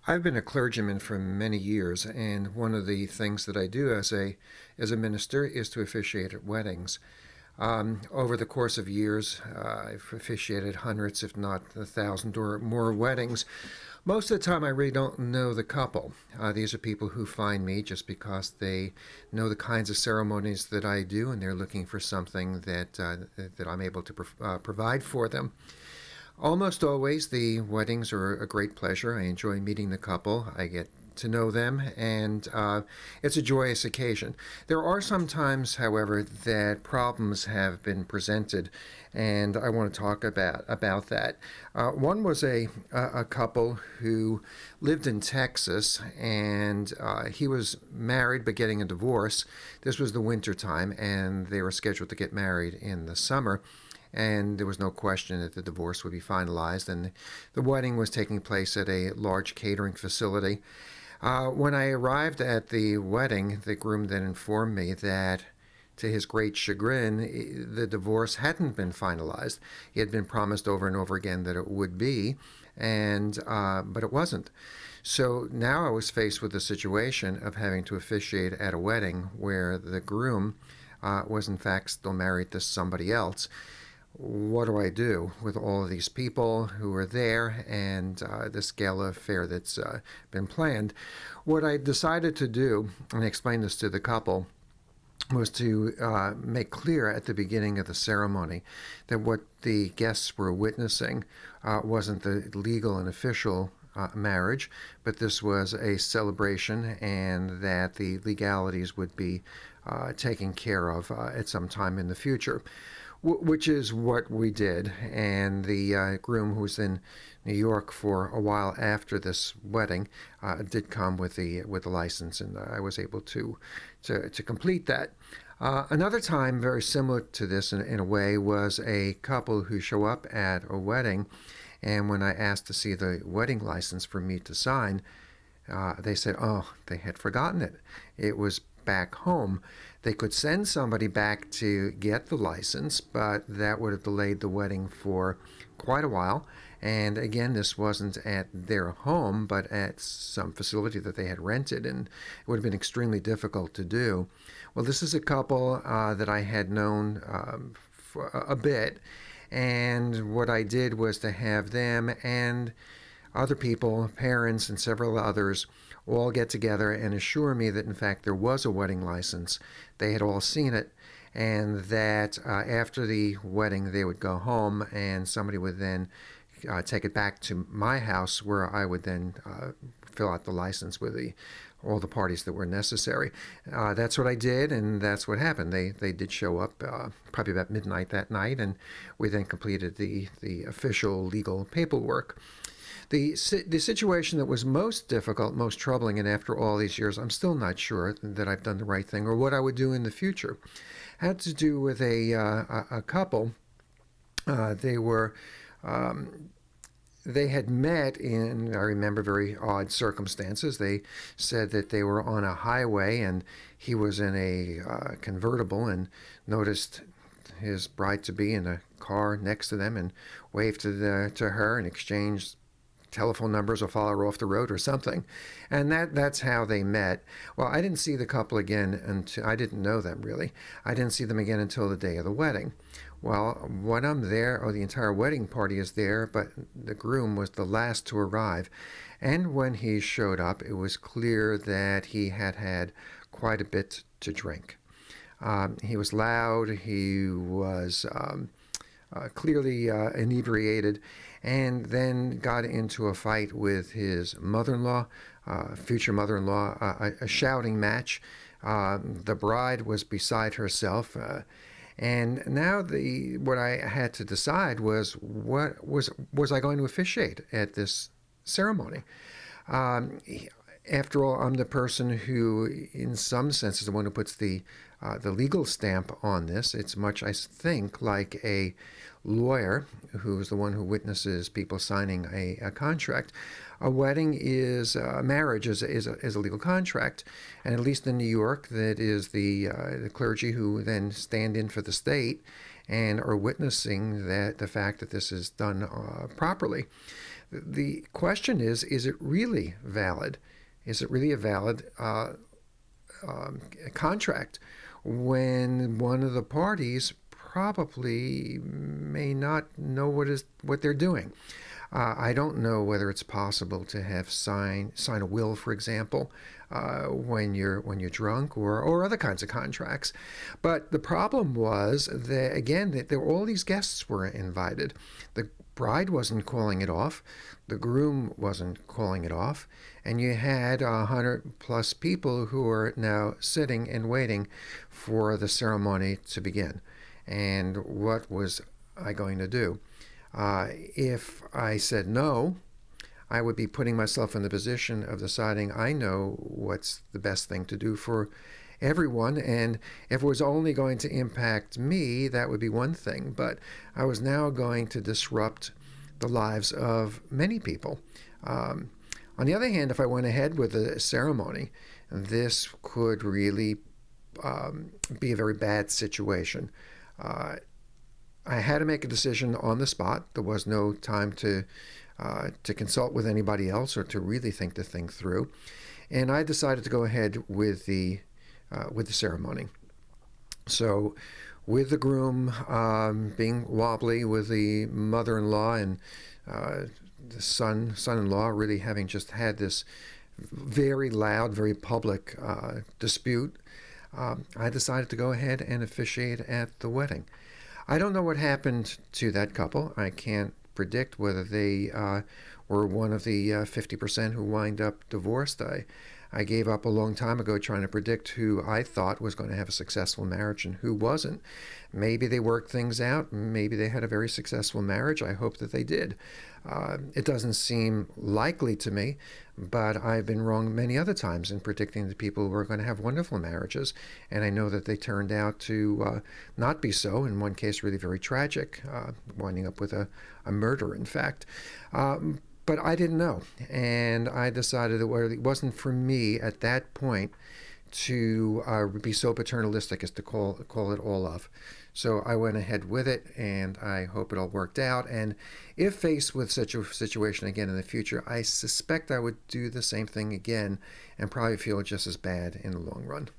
I've been a clergyman for many years, and one of the things that I do as a minister is to officiate at weddings. Over the course of years, I've officiated hundreds, if not 1,000 or more weddings. Most of the time, I really don't know the couple. These are people who find me just because they know the kinds of ceremonies that I do, and they're looking for something that I'm able to provide for them. Almost always, the weddings are a great pleasure. I enjoy meeting the couple. I get to know them, and it's a joyous occasion. There are some times, however, that problems have been presented, and I want to talk about that. One was a couple who lived in Texas, and he was married but getting a divorce. This was the winter time, and they were scheduled to get married in the summer, and there was no question that the divorce would be finalized, and the wedding was taking place at a large catering facility. When I arrived at the wedding, the groom then informed me that, to his great chagrin, the divorce hadn't been finalized. He had been promised over and over again that it would be, and but it wasn't. So now I was faced with the situation of having to officiate at a wedding where the groom was in fact still married to somebody else. What do I do with all of these people who are there and this gala affair that's been planned? What I decided to do, and I explained this to the couple, was to make clear at the beginning of the ceremony that what the guests were witnessing wasn't the legal and official marriage, but this was a celebration, and that the legalities would be taken care of at some time in the future, which is what we did. And the groom, who was in New York for a while after this wedding, did come with the license, and I was able to complete that. Another time, very similar to this in a way, was a couple who show up at a wedding, and when I asked to see the wedding license for me to sign, they said, oh, they had forgotten it. It was back home. They could send somebody back to get the license, but that would have delayed the wedding for quite a while. And again, this wasn't at their home, but at some facility that they had rented, and it would have been extremely difficult to do. Well, this is a couple that I had known for a bit, and what I did was to have them and other people, parents and several others, all get together and assure me that in fact there was a wedding license. They had all seen it, and that after the wedding they would go home, and somebody would then take it back to my house, where I would then fill out the license with all the parties that were necessary. That's what I did, and that's what happened. They did show up probably about midnight that night, and we then completed the official legal paperwork. The situation that was most difficult, most troubling, and after all these years, I'm still not sure that I've done the right thing or what I would do in the future, had to do with a couple. They were they had met in, I remember, very odd circumstances. They said that they were on a highway, and he was in a convertible, and noticed his bride-to-be in a car next to them, and waved to her and exchanged telephone numbers or follow her off the road or something. And that's how they met. Well, I didn't see the couple again until, I didn't know them really. I didn't see them again until the day of the wedding. Well, when I'm there, the entire wedding party is there, but the groom was the last to arrive. And when he showed up, it was clear that he had had quite a bit to drink. He was loud, he was clearly inebriated, and then got into a fight with his mother-in-law, future mother-in-law, a shouting match. The bride was beside herself, and now what I had to decide was, what was I going to officiate at this ceremony? After all, I'm the person who, in some sense, is the one who puts the legal stamp on this. It's much, I think, like a lawyer who's the one who witnesses people signing a contract. A wedding is a marriage is a legal contract, and at least in New York, that is the clergy who then stand in for the state and are witnessing that the fact that this is done properly. The question is it really valid? Is it really a valid contract when one of the parties probably may not know what they're doing? I don't know whether it's possible to have sign a will, for example, when you're drunk, or other kinds of contracts. But the problem was that, again, that there were all these guests were invited. The bride wasn't calling it off. The groom wasn't calling it off. And you had 100+ people who are now sitting and waiting for the ceremony to begin. And what was I going to do? If I said no, I would be putting myself in the position of deciding I know what's the best thing to do for everyone. And if it was only going to impact me, that would be one thing. But I was now going to disrupt the lives of many people. On the other hand, if I went ahead with the ceremony, this could really be a very bad situation. I had to make a decision on the spot. There was no time to consult with anybody else or to really think the thing through, and I decided to go ahead with the ceremony. So, with the groom being wobbly, with the mother-in-law and the son-in-law really having just had this very loud, very public dispute, I decided to go ahead and officiate at the wedding. I don't know what happened to that couple. I can't predict whether they were one of the 50% who wind up divorced. I gave up a long time ago trying to predict who I thought was going to have a successful marriage and who wasn't. Maybe they worked things out. Maybe they had a very successful marriage. I hope that they did. It doesn't seem likely to me, but I've been wrong many other times in predicting that people were going to have wonderful marriages, and I know that they turned out to not be so, in one case really very tragic, winding up with a murder, in fact. But I didn't know, and I decided that it wasn't for me at that point to be so paternalistic as to call it all off. So I went ahead with it, and I hope it all worked out. And if faced with such a situation again in the future, I suspect I would do the same thing again and probably feel just as bad in the long run.